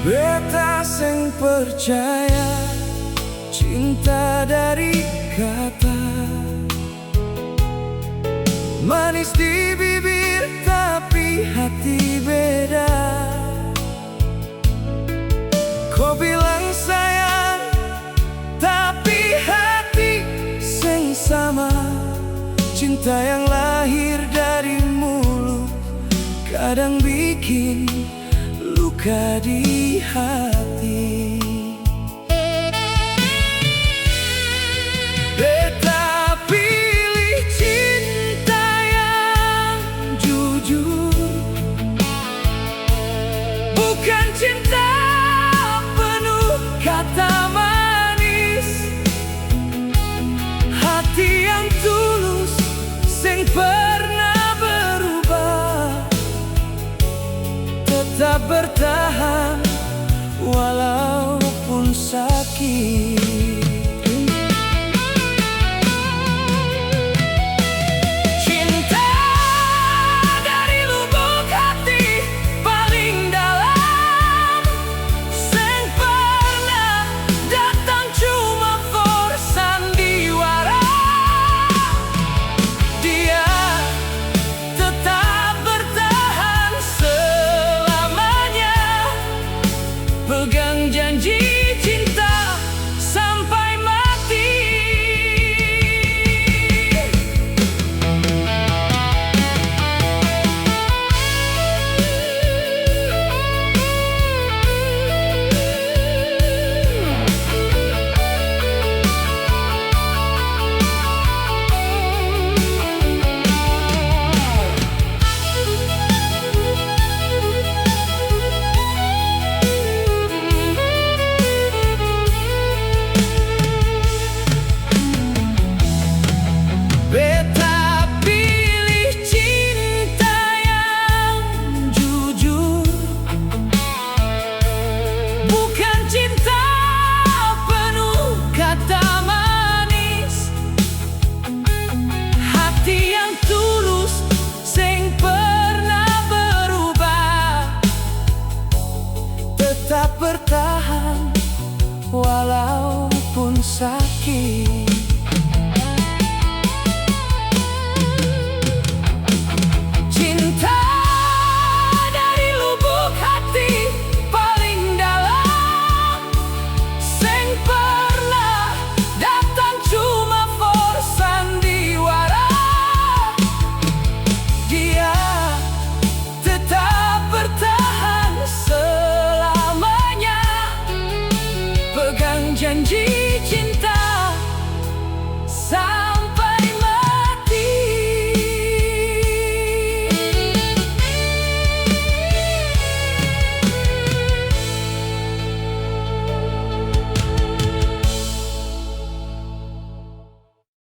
Beta sing percaya cinta dari kata, manis di bibir tapi hati beda. Kau bilang sayang tapi hati sing sama. Cinta yang lahir dari mulut kadang bikin luka di hati. Beta pilih cinta yang jujur, bukan cinta penuh kata manis. Hati yang tulus sing pernah berubah, tetap bertahan walaupun sakit.